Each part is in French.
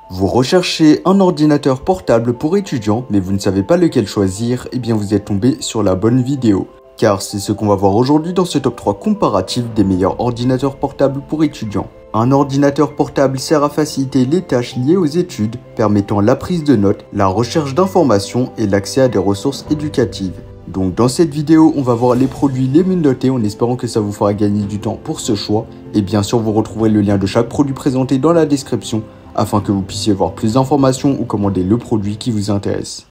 Vous recherchez un ordinateur portable pour étudiants, mais vous ne savez pas lequel choisir, eh bien vous êtes tombé sur la bonne vidéo. Car c'est ce qu'on va voir aujourd'hui dans ce top 3 comparatif des meilleurs ordinateurs portables pour étudiants. Un ordinateur portable sert à faciliter les tâches liées aux études, permettant la prise de notes, la recherche d'informations et l'accès à des ressources éducatives. Donc dans cette vidéo, on va voir les produits les mieux notés en espérant que ça vous fera gagner du temps pour ce choix. Et bien sûr, vous retrouverez le lien de chaque produit présenté dans la description afin que vous puissiez voir plus d'informations ou commander le produit qui vous intéresse.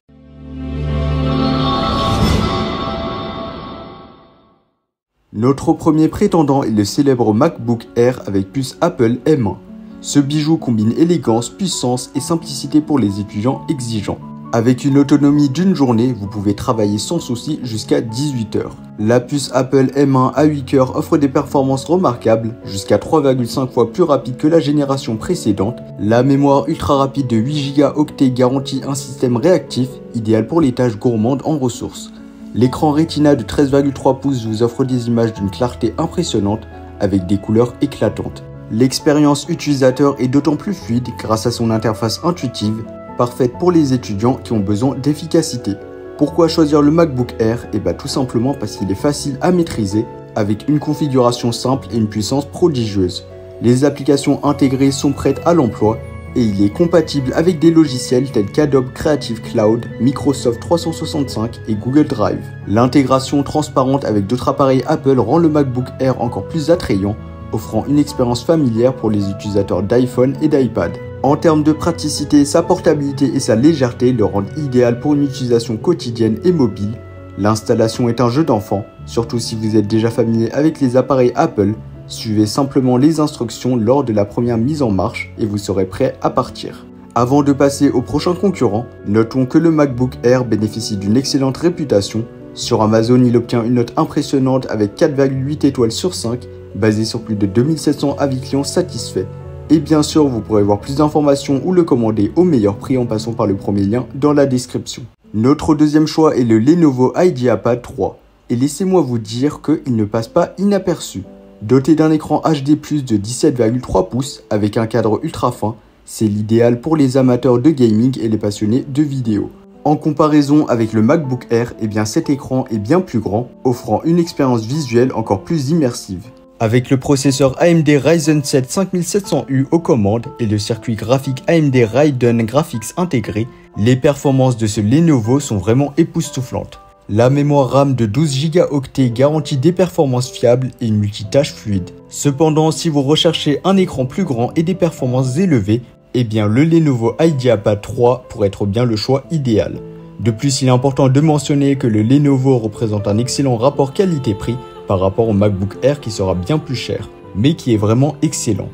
Notre premier prétendant est le célèbre MacBook Air avec puce Apple M1. Ce bijou combine élégance, puissance et simplicité pour les étudiants exigeants. Avec une autonomie d'une journée, vous pouvez travailler sans souci jusqu'à 18 heures. La puce Apple M1 à 8 cœurs offre des performances remarquables, jusqu'à 3,5 fois plus rapide que la génération précédente. La mémoire ultra rapide de 8 Go garantit un système réactif, idéal pour les tâches gourmandes en ressources. L'écran Retina de 13,3 pouces vous offre des images d'une clarté impressionnante, avec des couleurs éclatantes. L'expérience utilisateur est d'autant plus fluide grâce à son interface intuitive, parfaite pour les étudiants qui ont besoin d'efficacité. Pourquoi choisir le MacBook Air? Tout simplement parce qu'il est facile à maîtriser, avec une configuration simple et une puissance prodigieuse. Les applications intégrées sont prêtes à l'emploi et il est compatible avec des logiciels tels qu'Adobe Creative Cloud, Microsoft 365 et Google Drive. L'intégration transparente avec d'autres appareils Apple rend le MacBook Air encore plus attrayant, offrant une expérience familière pour les utilisateurs d'iPhone et d'iPad. En termes de praticité, sa portabilité et sa légèreté le rendent idéal pour une utilisation quotidienne et mobile. L'installation est un jeu d'enfant, surtout si vous êtes déjà familier avec les appareils Apple. Suivez simplement les instructions lors de la première mise en marche et vous serez prêt à partir. Avant de passer au prochain concurrent, notons que le MacBook Air bénéficie d'une excellente réputation. Sur Amazon, il obtient une note impressionnante avec 4,8 étoiles sur 5, basée sur plus de 2700 avis clients satisfaits. Et bien sûr, vous pourrez voir plus d'informations ou le commander au meilleur prix en passant par le premier lien dans la description. Notre deuxième choix est le Lenovo IdeaPad 3. Et laissez-moi vous dire qu'il ne passe pas inaperçu. Doté d'un écran HD+ de 17,3 pouces avec un cadre ultra fin, c'est l'idéal pour les amateurs de gaming et les passionnés de vidéo. En comparaison avec le MacBook Air, cet écran est bien plus grand, offrant une expérience visuelle encore plus immersive. Avec le processeur AMD Ryzen 7 5700U aux commandes et le circuit graphique AMD Radeon Graphics intégré, les performances de ce Lenovo sont vraiment époustouflantes. La mémoire RAM de 12 Go garantit des performances fiables et une multitâche fluide. Cependant, si vous recherchez un écran plus grand et des performances élevées, le Lenovo IdeaPad 3 pourrait être bien le choix idéal. De plus, il est important de mentionner que le Lenovo représente un excellent rapport qualité-prix par rapport au MacBook Air qui sera bien plus cher, mais qui est vraiment excellent.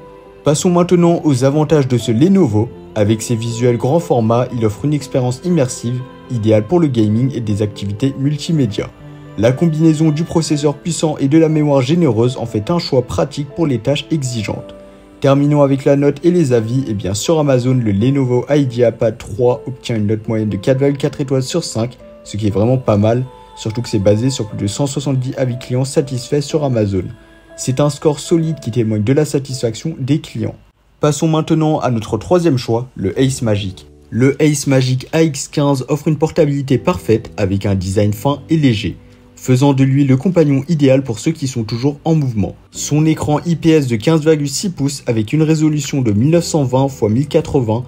Passons maintenant aux avantages de ce Lenovo. Avec ses visuels grand format, il offre une expérience immersive, idéale pour le gaming et des activités multimédia. La combinaison du processeur puissant et de la mémoire généreuse en fait un choix pratique pour les tâches exigeantes. Terminons avec la note et les avis. Sur Amazon, le Lenovo IdeaPad 3 obtient une note moyenne de 4,4 étoiles sur 5, ce qui est vraiment pas mal. Surtout que c'est basé sur plus de 170 avis clients satisfaits sur Amazon. C'est un score solide qui témoigne de la satisfaction des clients. Passons maintenant à notre troisième choix, le Ace Magic. Le Ace Magic AX15 offre une portabilité parfaite avec un design fin et léger, faisant de lui le compagnon idéal pour ceux qui sont toujours en mouvement. Son écran IPS de 15,6 pouces avec une résolution de 1920 x 1080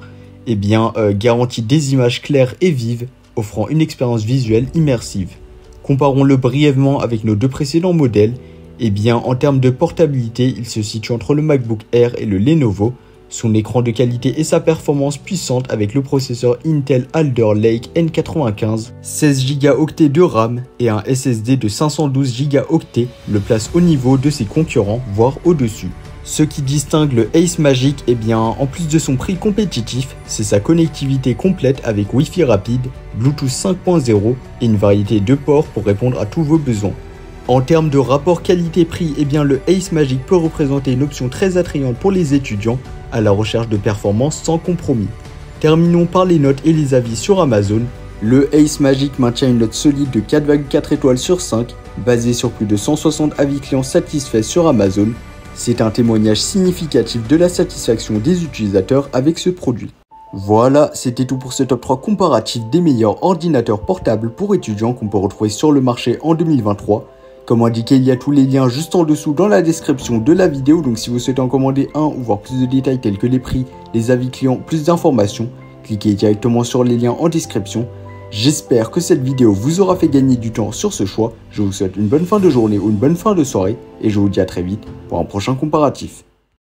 garantit des images claires et vives, offrant une expérience visuelle immersive. Comparons-le brièvement avec nos deux précédents modèles. En termes de portabilité, il se situe entre le MacBook Air et le Lenovo. Son écran de qualité et sa performance puissante avec le processeur Intel Alder Lake N95, 16 Go de RAM et un SSD de 512 Go le place au niveau de ses concurrents, voire au-dessus. Ce qui distingue le Ace Magic, en plus de son prix compétitif, c'est sa connectivité complète avec Wi-Fi rapide, Bluetooth 5.0 et une variété de ports pour répondre à tous vos besoins. En termes de rapport qualité-prix, le Ace Magic peut représenter une option très attrayante pour les étudiants à la recherche de performances sans compromis. Terminons par les notes et les avis sur Amazon. Le Ace Magic maintient une note solide de 4,4 étoiles sur 5, basée sur plus de 160 avis clients satisfaits sur Amazon. C'est un témoignage significatif de la satisfaction des utilisateurs avec ce produit. Voilà, c'était tout pour ce top 3 comparatif des meilleurs ordinateurs portables pour étudiants qu'on peut retrouver sur le marché en 2023. Comme indiqué, il y a tous les liens juste en dessous dans la description de la vidéo, donc si vous souhaitez en commander un ou voir plus de détails tels que les prix, les avis clients, plus d'informations, cliquez directement sur les liens en description. J'espère que cette vidéo vous aura fait gagner du temps sur ce choix. Je vous souhaite une bonne fin de journée ou une bonne fin de soirée et je vous dis à très vite pour un prochain comparatif.